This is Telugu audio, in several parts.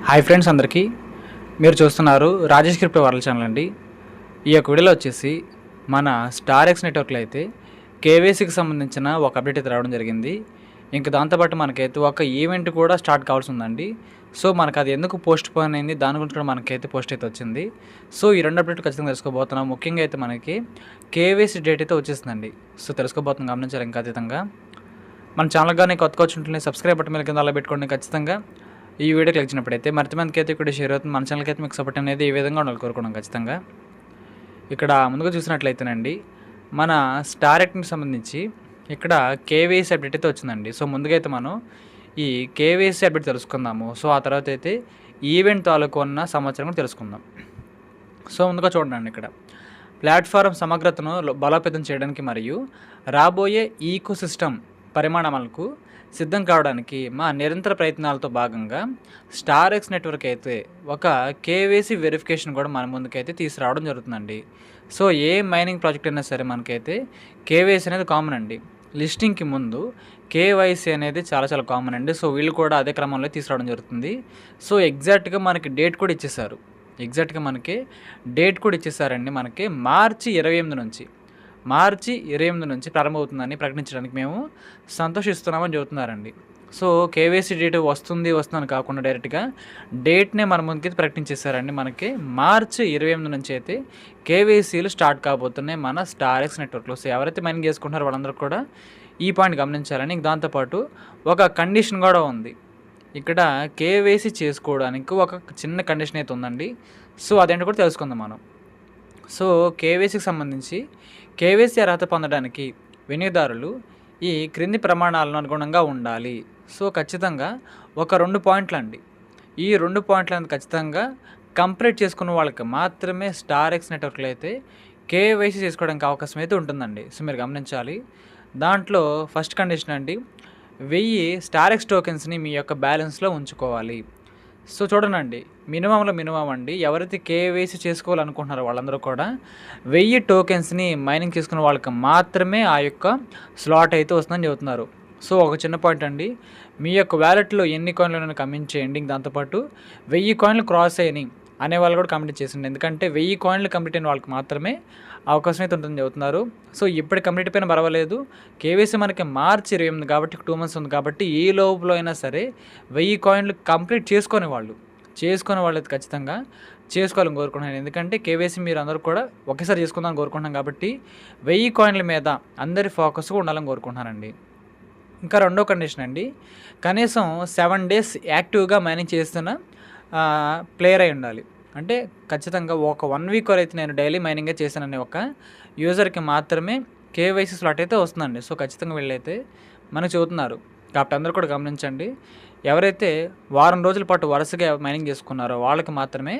హాయ్ ఫ్రెండ్స్, అందరికీ మీరు చూస్తున్నారు రాజేష్ క్రిప్టో వరల్డ్ ఛానల్ అండి. ఈ యొక్క వీడియోలో వచ్చేసి మన స్టార్ ఎక్స్ నెట్వర్క్లో అయితే కేవైసీకి సంబంధించిన ఒక అప్డేట్ అయితే రావడం జరిగింది. ఇంక దాంతోపాటు మనకైతే ఒక ఈవెంట్ కూడా స్టార్ట్ కావాల్సి ఉందండి. సో మనకు అది ఎందుకు పోస్ట్ పోన్ అయింది, దాని గురించి కూడా మనకైతే పోస్ట్ అయితే వచ్చింది. సో ఈ రెండు అప్డేట్ ఖచ్చితంగా తెలుసుకోబోతున్నాం. ముఖ్యంగా అయితే మనకి కేవైసీ డేట్ అయితే వచ్చేసిందండి. సో తెలుసుకోబోతున్నాం, గమనించాలి. ఇంకా అతీతంగా మన ఛానల్ కానీ కొత్తగా వచ్చినట్లయితే సబ్స్క్రైబ్ బటన్ మీద కింద అలా పెట్టుకోండి. ఖచ్చితంగా ఈ వీడియో క్లిక్ చేసినప్పుడైతే మరింతమందికి అయితే ఇక్కడ షేర్ అవుతుంది. మన ఛానల్కి అయితే మీకు సపోర్ట్ అనేది ఈ విధంగా ఉండాలి కోరుకున్నాం. ఖచ్చితంగా ఇక్కడ ముందుగా చూసినట్లయితేనండి, మన స్టార్ యాక్ట్కి సంబంధించి ఇక్కడ కేవైసీ అప్డేట్ అయితే వచ్చిందండి. సో ముందుగా అయితే మనం ఈ కేవైసీ అప్డేట్ తెలుసుకుందాము. సో ఆ తర్వాత అయితే ఈవెంట్ తాలూకు ఉన్న సమాచారం కూడా తెలుసుకుందాం. సో ముందుగా చూడండి, ఇక్కడ ప్లాట్ఫారం సమగ్రతను బలోపేతం చేయడానికి మరియు రాబోయే ఈకో సిస్టమ్ పరిమాణాలకు సిద్ధం కావడానికి మా నిరంతర ప్రయత్నాలతో భాగంగా స్టార్ ఎక్స్ నెట్వర్క్ అయితే ఒక కేవైసీ వెరిఫికేషన్ కూడా మన ముందుకైతే తీసుకురావడం జరుగుతుందండి. సో ఏ మైనింగ్ ప్రాజెక్ట్ అయినా సరే మనకైతే కేవైసీ అనేది కామన్ అండి. లిస్టింగ్కి ముందు కేవైసీ అనేది చాలా చాలా కామన్ అండి. సో వీళ్ళు కూడా అదే క్రమంలో తీసుకురావడం జరుగుతుంది. సో ఎగ్జాక్ట్గా మనకి డేట్ కూడా ఇచ్చేసారు. మనకి మార్చి 28 నుంచి ప్రారంభమవుతుందని ప్రకటించడానికి మేము సంతోషిస్తున్నామని చెబుతున్నారండి. సో కేవైసీ డేట్ వస్తుందని కాకుండా డైరెక్ట్గా డేట్నే మన ముందుకైతే ప్రకటించేశారండి. మనకి మార్చి 28 నుంచి అయితే కేవైసీలు స్టార్ట్ కాబోతున్నాయి మన స్టార్ ఎక్స్ నెట్వర్క్లో. సో ఎవరైతే మైనింగ్ చేసుకుంటున్నారో వాళ్ళందరూ కూడా ఈ పాయింట్ గమనించాలని. దాంతోపాటు ఒక కండిషన్ కూడా ఉంది. ఇక్కడ కేవైసీ చేసుకోవడానికి ఒక చిన్న కండిషన్ అయితే ఉందండి. సో అదేంటో కూడా తెలుసుకుందాం మనం. సో కేవైసీకి సంబంధించి కేవైసీ అర్హత పొందడానికి వినియోగదారులు ఈ క్రింది ప్రమాణాలను అనుగుణంగా ఉండాలి. సో ఖచ్చితంగా ఒక 2 పాయింట్లు అండి. ఈ 2 పాయింట్లను ఖచ్చితంగా కంప్లీట్ చేసుకున్న వాళ్ళకి మాత్రమే స్టార్ ఎక్స్ నెట్వర్క్లో అయితే కేవైసీ చేసుకోవడానికి అవకాశం అయితే ఉంటుందండి. సో మీరు గమనించాలి. దాంట్లో ఫస్ట్ కండిషన్ అండి, 1000 స్టార్ ఎక్స్ టోకెన్స్ని మీ యొక్క బ్యాలెన్స్లో ఉంచుకోవాలి. సో చూడండి, మినిమం అండి, ఎవరైతే కేవైసీ చేసుకోవాలనుకుంటున్నారో వాళ్ళందరూ కూడా 1000 టోకెన్స్ని మైనింగ్ చేసుకున్న వాళ్ళకి మాత్రమే ఆ యొక్క స్లాట్ అయితే వస్తుందని చెబుతున్నారు. సో ఒక చిన్న పాయింట్ అండి, మీ యొక్క వ్యాలెట్లో ఎన్ని కాయిన్లు కమెంట్ చేయండి. దాంతోపాటు 1000 కాయిన్లు క్రాస్ అయినాయి అనే వాళ్ళు కూడా కమెంట్ చేసిండి. ఎందుకంటే 1000 కాయిన్లు కంప్లీట్ అయిన వాళ్ళకి మాత్రమే అవకాశం అయితే ఉంటుందని చెబుతున్నారు. సో ఇప్పుడు కంప్లీట్ అయిపోయినా పర్వాలేదు, కేవైసీ మనకి మార్చి 28 కాబట్టి 2 మంత్స్ ఉంది కాబట్టి ఈ లోపల అయినా సరే 1000 కాయిన్లు కంప్లీట్ చేసుకునే వాళ్ళు అయితే ఖచ్చితంగా చేసుకోవాలని కోరుకుంటున్నాను. ఎందుకంటే కేవైసీ మీరు అందరూ కూడా ఒకేసారి చేసుకుందామని కోరుకుంటున్నాం కాబట్టి 1000 కాయిన్ల మీద అందరి ఫోకస్గా ఉండాలని కోరుకుంటున్నానండి. ఇంకా రెండో కండిషన్ అండి, కనీసం 7 డేస్ యాక్టివ్గా మైనింగ్ చేస్తున్న ప్లేయర్ అయి ఉండాలి. అంటే ఖచ్చితంగా ఒక 1 వీక్ వరకు నేను డైలీ మైనింగే చేశానని ఒక యూజర్కి మాత్రమే కేవైసీ స్లాట్ అయితే వస్తుందండి. సో ఖచ్చితంగా వీళ్ళైతే మనకు చెబుతున్నారు కాబట్టి అందరూ కూడా గమనించండి. ఎవరైతే వారం రోజుల పాటు వరుసగా మైనింగ్ చేసుకున్నారో వాళ్ళకి మాత్రమే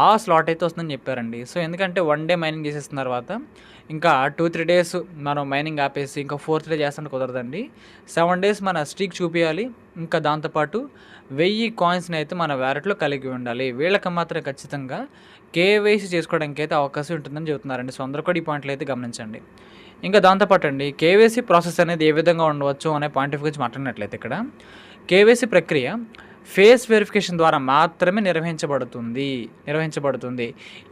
ఆ స్లాట్ అయితే వస్తుందని చెప్పారండి. సో ఎందుకంటే 1 డే మైనింగ్ చేసేసిన తర్వాత ఇంకా 2-3 డేస్ మనం మైనింగ్ ఆపేసి ఇంకా 4th డే చేస్తుంటే కుదరదండి. 7 డేస్ మన స్ట్రీక్ చూపించాలి. ఇంకా దాంతోపాటు 1000 కాయిన్స్ని అయితే మన వ్యాలెట్లో కలిగి ఉండాలి. వీళ్ళకి మాత్రం ఖచ్చితంగా కేవైసీ చేసుకోవడానికి అయితే అవకాశం ఉంటుందని చెబుతున్నారండి. సో అందరూ కూడా ఈ పాయింట్లు అయితే గమనించండి. ఇంకా దాంతోపాటు అండి, కేవైసీ ప్రాసెస్ అనేది ఏ విధంగా ఉండవచ్చు అనే పాయింట్ ఆఫ్ గురించి మాట్లాడినట్లయితే ఇక్కడ కేవైసీ ప్రక్రియ ఫేస్ వెరిఫికేషన్ ద్వారా మాత్రమే నిర్వహించబడుతుంది.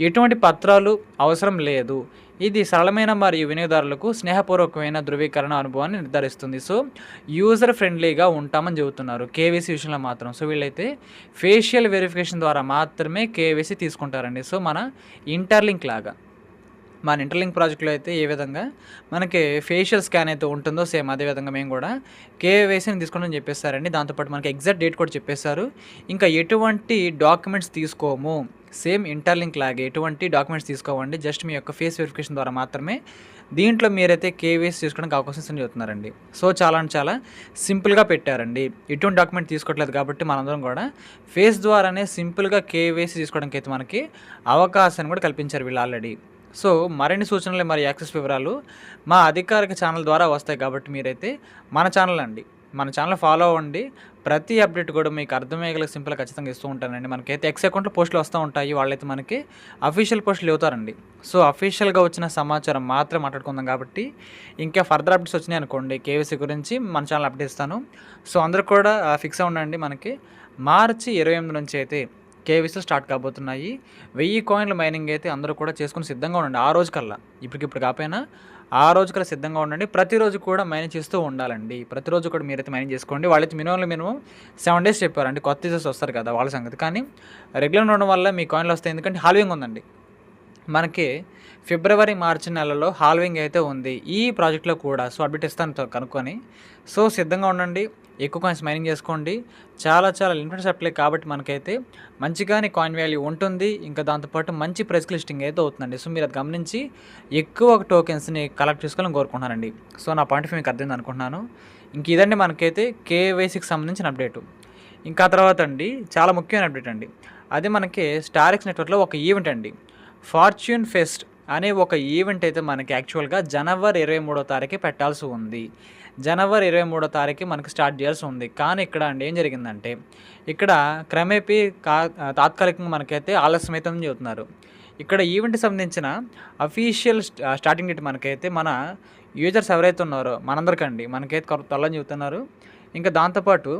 ఎటువంటి పత్రాలు అవసరం లేదు. ఇది సరళమైన మరియు వినియోగదారులకు స్నేహపూర్వకమైన ధృవీకరణ అనుభవాన్ని నిర్ధారిస్తుంది. సో యూజర్ ఫ్రెండ్లీగా ఉంటామని చెబుతున్నారు కేవైసీ విషయంలో మాత్రం. సో వీళ్ళైతే ఫేషియల్ వెరిఫికేషన్ ద్వారా మాత్రమే కేవైసీ తీసుకుంటారండి. సో మన ఇంటర్లింక్ ప్రాజెక్ట్లో అయితే ఏ విధంగా మనకి ఫేషియల్ స్కాన్ అయితే ఉంటుందో సేమ్ అదే విధంగా మేము కూడా కేవైసీని తీసుకుంటామని చెప్పేస్తారండి. దాంతోపాటు మనకి ఎగ్జాక్ట్ డేట్ కూడా చెప్పేశారు. ఇంకా ఎటువంటి డాక్యుమెంట్స్ తీసుకోము, సేమ్ ఇంటర్లింక్ లాగే ఎటువంటి డాక్యుమెంట్స్ తీసుకోవండి. జస్ట్ మీ యొక్క ఫేస్ వెరిఫికేషన్ ద్వారా మాత్రమే దీంట్లో మీరైతే కేవైసీ తీసుకోవడానికి అవకాశం చెబుతున్నారండి. సో చాలా సింపుల్గా పెట్టారండి. ఎటువంటి డాక్యుమెంట్ తీసుకోవట్లేదు కాబట్టి మనందరం కూడా ఫేస్ ద్వారానే సింపుల్గా కేవైసీ తీసుకోవడానికి అయితే మనకి అవకాశాన్ని కూడా కల్పించారు వీళ్ళు ఆల్రెడీ. సో మరిన్ని సూచనలు మరియు యాక్సెస్ వివరాలు మా అధికారిక ఛానల్ ద్వారా వస్తాయి కాబట్టి మీరైతే మన ఛానల్ అండి మన ఛానల్ ఫాలో అవ్వండి. ప్రతి అప్డేట్ కూడా మీకు అర్థమయ్యేలా సింపుల్‌గా ఖచ్చితంగా ఇస్తూ ఉంటానండి. మనకైతే ఎక్స్ అకౌంట్‌లో పోస్టులు వస్తూ ఉంటాయి. వాళ్ళైతే మనకి అఫీషియల్ పోస్టులు ఇవ్వుతారండి. సో, అఫీషియల్‌గా వచ్చిన సమాచారం మాత్రం మాట్లాడుకుందాం కాబట్టి, ఇంకా ఫర్దర్ అప్డేట్స్ వచ్చినాయనుకోండి కేవైసీ గురించి మన ఛానల్ అప్డేట్ ఇస్తాను. సో, అందరూ కూడా ఫిక్స్ అవ్వండి. మనకి మార్చి 28 నుంచి అయితే కేవైసీలు స్టార్ట్ కాబోతున్నాయి. 1000 కాయిన్ల మైనింగ్ అయితే అందరూ కూడా చేసుకొని సిద్ధంగా ఉండండి. ఆ రోజు కల్లా ఇప్పటికిప్పుడు కాపోయినా ఆ రోజు కల్లా సిద్ధంగా ఉండండి. ప్రతిరోజు కూడా మైనింగ్ చేస్తూ ఉండాలండి. ప్రతిరోజు కూడా మీరైతే మైనింగ్ చేసుకోండి. వాళ్ళైతే మినిమం 7 డేస్ చెప్పారు. అంటే కొత్త యూజర్స్ వస్తారు కదా వాళ్ళ సంగతి. కానీ రెగ్యులర్ ఉండడం వల్ల మీ కాయిన్లు వస్తాయి. ఎందుకంటే హాల్వింగ్ ఉందండి. మనకి ఫిబ్రవరి, మార్చి నెలలో హాల్వింగ్ అయితే ఉంది ఈ ప్రాజెక్ట్‌లో కూడా. సో, అప్డేట్ ఇస్తాను కనుక్కొని. సో, సిద్ధంగా ఉండండి. ఎక్కువ కాయిన్స్ మైనింగ్ చేసుకోండి. చాలా లిమిటెడ్ సప్లై కాబట్టి మనకైతే మంచిగానే కాయిన్ వాల్యూ ఉంటుంది. ఇంకా దాంతోపాటు మంచి ప్రైస్ లిస్టింగ్ అయితే అవుతుందండి. సో, మీరు అది గమనించి ఎక్కువ టోకెన్స్‌ని కలెక్ట్ చేసుకోవాలని కోరుకుంటున్నానండి. సో, నా పాయింట్ ఆఫ్ వ్యూ మీకు అర్థమైంది అనుకుంటున్నాను. ఇంక ఇదండి మనకైతే కేవైసీకి సంబంధించిన అప్డేటు. ఇంకా తర్వాత అండి చాలా ముఖ్యమైన అప్డేట్ అండి. అది మనకి స్టారెక్స్ నెట్వర్క్‌లో ఒక ఈవెంట్ అండి. ఫార్చ్యూన్ ఫెస్ట్ అనే ఒక ఈవెంట్ అయితే మనకి యాక్చువల్‌గా జనవరి 23వ తారీఖే పెట్టాల్సి ఉంది. జనవరి 23వ తారీఖు మనకి స్టార్ట్ చేయాల్సి ఉంది. కానీ ఇక్కడ అండి ఏం జరిగిందంటే, ఇక్కడ క్రమేపీ తాత్కాలికంగా మనకైతే ఆలస్యం అవుతుందని చెబుతున్నారు. ఇక్కడ ఈవెంట్‌కి సంబంధించిన అఫీషియల్ స్టార్టింగ్ డేట్ మనకైతే మన యూజర్స్ ఎవరైతే ఉన్నారో మనందరికండి మనకైతే త్వరలో చెబుతున్నారు. ఇంకా దాంతోపాటు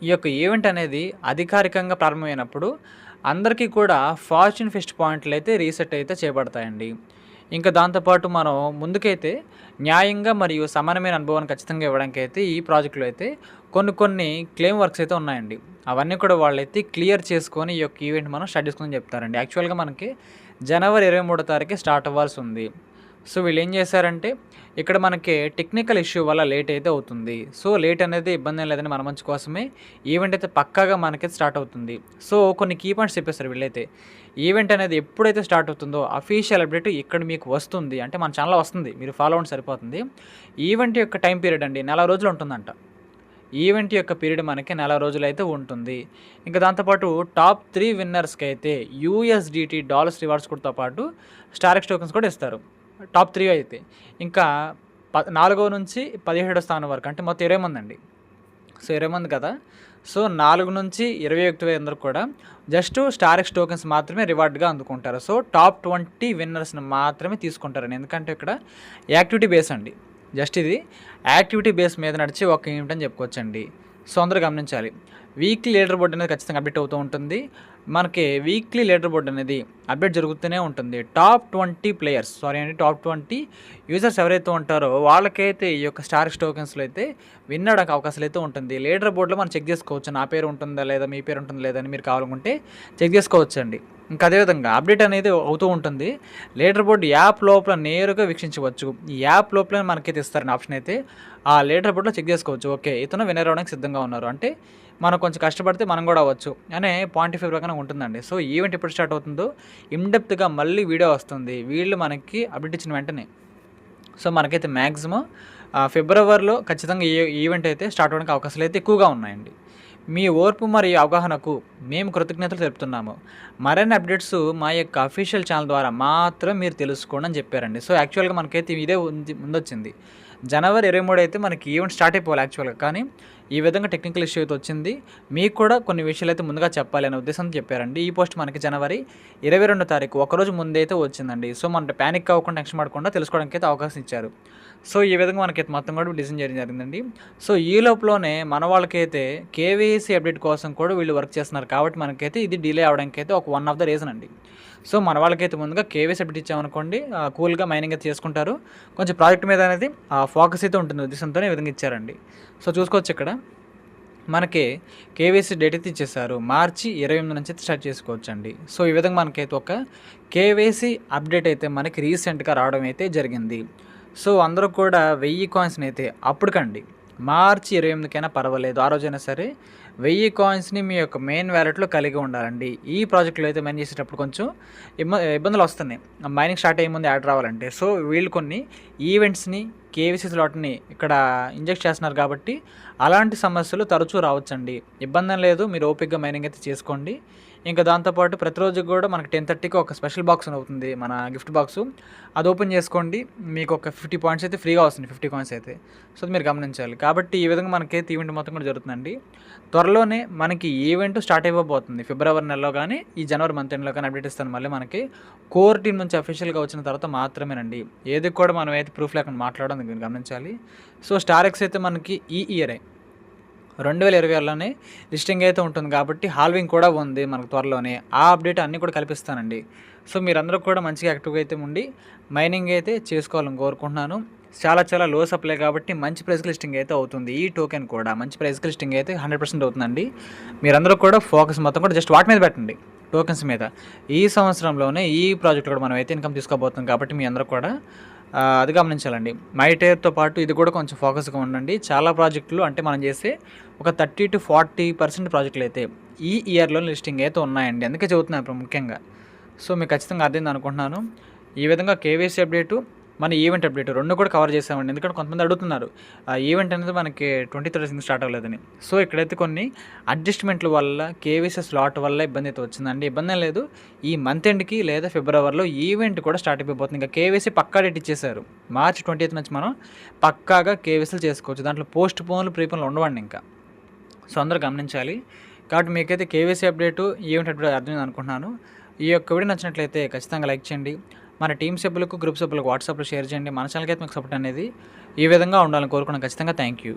ఈ యొక్క ఈవెంట్ అనేది అధికారికంగా ప్రారంభమైనప్పుడు అందరికీ కూడా ఫార్చ్యూన్ ఫెస్ట్ పాయింట్లు అయితే రీసెట్ అయితే చేయబడతాయండి. ఇంకా దాంతోపాటు మనం ముందుకైతే న్యాయంగా మరియు సమానమైన అనుభవాన్ని ఖచ్చితంగా ఇవ్వడానికి అయితే ఈ ప్రాజెక్టులో అయితే కొన్ని క్లెయిమ్ వర్క్స్ అయితే ఉన్నాయండి. అవన్నీ కూడా వాళ్ళైతే క్లియర్ చేసుకొని ఈ యొక్క ఈవెంట్ మనం స్టార్ట్ చేసుకుందని చెప్తారండి. యాక్చువల్గా మనకి జనవరి 23వ తారీఖే స్టార్ట్ అవ్వాల్సి ఉంది. సో, వీళ్ళు ఏం చేశారంటే ఇక్కడ మనకి టెక్నికల్ ఇష్యూ వల్ల లేట్ అయితే అవుతుంది. సో, లేట్ అనేది ఇబ్బంది ఏం లేదని మన మంచి కోసమే ఈవెంట్ అయితే పక్కాగా మనకైతే స్టార్ట్ అవుతుంది. సో, కొన్ని కీ పాయింట్స్ చెప్పేస్తారు వీళ్ళైతే. ఈవెంట్ అనేది ఎప్పుడైతే స్టార్ట్ అవుతుందో అఫీషియల్ అప్డేట్ ఇక్కడ మీకు వస్తుంది. అంటే మన ఛానల్‌లో వస్తుంది. మీరు ఫాలో అవ్వండి సరిపోతుంది. ఈవెంట్ యొక్క టైం పీరియడ్ అండి నెల రోజులు ఉంటుందంట. ఈవెంట్ యొక్క పీరియడ్ మనకి నెల రోజులైతే ఉంటుంది. ఇంకా దాంతోపాటు టాప్ 3 విన్నర్స్‌కి అయితే యూఎస్‌డిటీ డాలర్స్ రివార్డ్స్ కూడా పాటు స్టారెక్స్ టోకెన్స్ కూడా ఇస్తారు. టాప్ 3 అయితే. ఇంకా 4 నుంచి 17వ స్థానం వరకు అంటే మొత్తం 20 మందండి. సో, 20 మంది కదా! సో, 4 నుంచి 21 అందరూ కూడా జస్ట్ స్టారెక్స్ టోకెన్స్ మాత్రమే రివార్డ్‌గా అందుకుంటారు. సో, టాప్ 20 విన్నర్స్‌ని మాత్రమే తీసుకుంటారండి. ఎందుకంటే ఇక్కడ యాక్టివిటీ బేస్ అండి. జస్ట్ ఇది యాక్టివిటీ బేస్ మీద నడిచే ఒక ఈవెంట్ అని చెప్పుకోవచ్చండి. సో, అందరూ గమనించాలి. వీక్లీ లీడర్ బోర్డ్ అనేది ఖచ్చితంగా అప్డేట్ అవుతూ ఉంటుంది. మనకి వీక్లీ లీడర్ బోర్డ్ అనేది అప్డేట్ జరుగుతూనే ఉంటుంది. టాప్ 20 యూజర్స్ ఎవరైతే ఉంటారో వాళ్ళకైతే ఈ యొక్క స్టారెక్స్ టోకెన్స్‌లో అయితే విన్ అవ్వడానికి అవకాశాలు అయితే ఉంటుంది. లీడర్ బోర్డ్‌లో మనం చెక్ చేసుకోవచ్చు. నా పేరు ఉంటుందా లేదా, మీ పేరు ఉంటుందా లేదా అని మీరు కావాలనుకుంటే చెక్ చేసుకోవచ్చండి. ఇంకా అదేవిధంగా అప్డేట్ అనేది అవుతూ ఉంటుంది. లీడర్ బోర్డ్ యాప్ లోపల నేరుగా వీక్షించవచ్చు. ఈ యాప్ లోపలే మనకైతే ఇస్తారని ఆప్షన్ అయితే ఆ లీడర్ బోర్డ్‌లో చెక్ చేసుకోవచ్చు. ఓకే, ఇతను విన్నర్ అవ్వడానికి సిద్ధంగా ఉన్నారు. అంటే మనం కొంచెం కష్టపడితే మనం కూడా అవ్వచ్చు అనే పాయింట్ ఆఫ్ వ్యూ ప్రకారం ఉంటుందండి. సో, ఈవెంట్ ఎప్పుడు స్టార్ట్ అవుతుందో ఇన్‌డెప్త్‌గా మళ్ళీ వీడియో వస్తుంది. వీళ్ళు మనకి అప్డేట్ ఇచ్చిన వెంటనే. సో, మనకైతే మ్యాక్సిమం ఫిబ్రవరిలో ఖచ్చితంగా ఈవెంట్ అయితే స్టార్ట్ అవ్వడానికి అవకాశాలు అయితే ఎక్కువగా ఉన్నాయండి. మీ ఓర్పు మరియు అవగాహనకు మేము కృతజ్ఞతలు తెలుపుతున్నాము. మరిన్ని అప్డేట్స్ మా యొక్క అఫీషియల్ ఛానల్ ద్వారా మాత్రం మీరు తెలుసుకోండి అని చెప్పారండి. సో, యాక్చువల్గా మనకైతే ఇదే ముందొచ్చింది. జనవరి 23 అయితే మనకి ఈవెంట్ స్టార్ట్ అయిపోవాలి యాక్చువల్గా. కానీ ఈ విధంగా టెక్నికల్ ఇష్యూ అయితే వచ్చింది. మీకు కూడా కొన్ని విషయాలు అయితే ముందుగా చెప్పాలి అనే ఉద్దేశంతో చెప్పారండి. ఈ పోస్ట్ మనకి జనవరి 22వ తారీఖు ఒకరోజు ముందే అయితే వచ్చిందండి. సో, మన ప్యానిక్ అవ్వకుండా టెన్షన్ పడకుండా తెలుసుకోవడానికి అయితే అవకాశం ఇచ్చారు. సో, ఈ విధంగా మనకైతే మొత్తం కూడా డిజైన్ చేయడం జరిగిందండి. సో, ఈ లోపులోనే మన వాళ్ళకైతే కేవైసీ అప్డేట్ కోసం కూడా వీళ్ళు వర్క్ చేస్తున్నారు. కాబట్టి మనకైతే ఇది డిలే అవ్వడానికి అయితే ఒక వన్ ఆఫ్ ద రీజన్ అండి. సో, మన వాళ్ళకైతే ముందుగా కేవైసీ అప్డేట్ ఇచ్చామనుకోండి కూల్‌గా మైనింగ్ అయితే చేసుకుంటారు. కొంచెం ప్రాజెక్ట్ మీద అనేది ఫోకస్ అయితే ఉంటుంది ఉద్దేశంతోనే ఈ విధంగా ఇచ్చారండి. సో, చూసుకోవచ్చు ఇక్కడ మనకి కేవైసీ డేట్ అయితే ఇచ్చేసారు. మార్చి 28 నుంచి అయితే స్టార్ట్ చేసుకోవచ్చండి. సో, ఈ విధంగా మనకైతే ఒక కేవైసీ అప్డేట్ అయితే మనకి రీసెంట్‌గా రావడం అయితే జరిగింది. సో, అందరూ కూడా 1000 కాయిన్స్‌ని అయితే అప్పటికండి మార్చి 28కైనా పర్వాలేదు. ఆ రోజైనా సరే 1000 కాయిన్స్‌ని మీ యొక్క మెయిన్ వ్యాలెట్‌లో కలిగి ఉండాలండి. ఈ ప్రాజెక్ట్‌లో అయితే మైన్ చేసేటప్పుడు కొంచెం ఇబ్బందులు వస్తున్నాయి. మైనింగ్ స్టార్ట్ అయ్యే ముందు యాడ్ రావాలంటే. సో, వీళ్ళు కొన్ని ఈవెంట్స్‌ని కేవైసీ స్లాట్‌ని ఇక్కడ ఇంజెక్ట్ చేస్తున్నారు కాబట్టి అలాంటి సమస్యలు తరచూ రావచ్చండి. ఇబ్బంది లేదు. మీరు ఓపికగా మైనింగ్ అయితే చేసుకోండి. ఇంకా దాంతోపాటు ప్రతిరోజు కూడా మనకి 10:30కి ఒక స్పెషల్ బాక్స్ అని అవుతుంది మన గిఫ్ట్ బాక్సు. అది ఓపెన్ చేసుకోండి. మీకు ఒక 50 పాయింట్స్ అయితే ఫ్రీగా వస్తుంది. 50 కాయిన్స్ అయితే. సో అది మీరు గమనించాలి. కాబట్టి ఈ విధంగా మనకైతే ఈవెంట్ మొత్తం కూడా జరుగుతుందండి. త్వరలోనే మనకి ఈవెంట్ స్టార్ట్ అయిపోబోతుంది. ఫిబ్రవరి నెలలో కానీ ఈ జనవరి మంత్ ఎండ్‌లో కానీ అప్డేట్ ఇస్తాను మళ్ళీ మనకి. కోర్ టీమ్ నుంచి అఫీషియల్‌గా వచ్చిన తర్వాత మాత్రమేనండి. ఏది కూడా మనం అయితే ప్రూఫ్ లేకుండా మాట్లాడడం మీరు గమనించాలి. సో స్టార్ ఎక్స్ అయితే మనకి ఈ ఇయరే 2026లోనే లిస్టింగ్ అయితే ఉంటుంది కాబట్టి హాల్వింగ్ కూడా ఉంది మనకు త్వరలోనే. ఆ అప్డేట్ అన్నీ కూడా కల్పిస్తానండి. సో మీరందరూ కూడా మంచిగా యాక్టివ్‌గా అయితే ఉండి మైనింగ్ అయితే చేసుకోవాలని కోరుకుంటున్నాను. చాలా లో సప్లై కాబట్టి మంచి ప్రైస్‌కి లిస్టింగ్ అయితే అవుతుంది. ఈ టోకెన్ కూడా మంచి ప్రైస్‌కి లిస్టింగ్ అయితే 100% అవుతుందండి. మీరందరూ కూడా ఫోకస్ మొత్తం కూడా జస్ట్ వాటి మీద పెట్టండి. టోకెన్స్ మీద. ఈ సంవత్సరంలోనే ఈ ప్రాజెక్ట్ కూడా మనం అయితే ఇన్కమ్ తీసుకోబోతున్నాం కాబట్టి మీ అందరూ కూడా అది గమనించాలండి. మైటేర్‌తో పాటు ఇది కూడా కొంచెం ఫోకస్‌గా ఉండండి. చాలా ప్రాజెక్టులు అంటే మనం చేసే ఒక 30-40% ప్రాజెక్టులు అయితే ఈ ఇయర్‌లో లిస్టింగ్ అయితే ఉన్నాయండి. అందుకే చెబుతున్నాను ఇప్పుడు ముఖ్యంగా. సో మీకు ఖచ్చితంగా అర్థమైంది అనుకుంటున్నాను. ఈ విధంగా కేవైసీ అప్డేటు, మన ఈవెంట్ అప్డేట్ 2 కూడా కవర్ చేసామండి. ఎందుకంటే కొంతమంది అడుగుతున్నారు. ఈవెంట్ అనేది మనకి 23rd స్టార్ట్ అవ్వలేదని. సో ఇక్కడైతే కొన్ని అడ్జస్ట్‌మెంట్ల వల్ల కేవైసీ స్లాట్ వల్ల ఇబ్బంది అయితే వచ్చిందండి. ఇబ్బందేం లేదు. ఈ మంత్ ఎండ్‌కి లేదా ఫిబ్రవరిలో ఈవెంట్ కూడా స్టార్ట్ అయిపోతుంది. ఇంకా కేవైసీ పక్కా డేట్ ఇచ్చేశారు. మార్చ్ 20th నుంచి మనం పక్కాగా కేవైసీలు చేసుకోవచ్చు. దాంట్లో పోస్ట్ పోన్‌లు, ప్రీపోన్‌లు ఉండవండి ఇంకా. సో అందరూ గమనించాలి. కాబట్టి మీకైతే కేవైసీ అప్డేటు, ఈవెంట్ అప్డేట్ అర్థమైంది అనుకుంటున్నాను. ఈ యొక్క వీడియో నచ్చినట్లయితే ఖచ్చితంగా లైక్ చేయండి. మన టీమ్ సభ్యులకు, గ్రూప్ సభ్యులకు వాట్సాప్‌లో షేర్ చేయండి. మన ఛానల్‌కి అయితే మీకు సపోర్ట్ అనేది ఈ విధంగా ఉండాలని కోరుకున్నాను. ఖచ్చితంగా థ్యాంక్ యూ.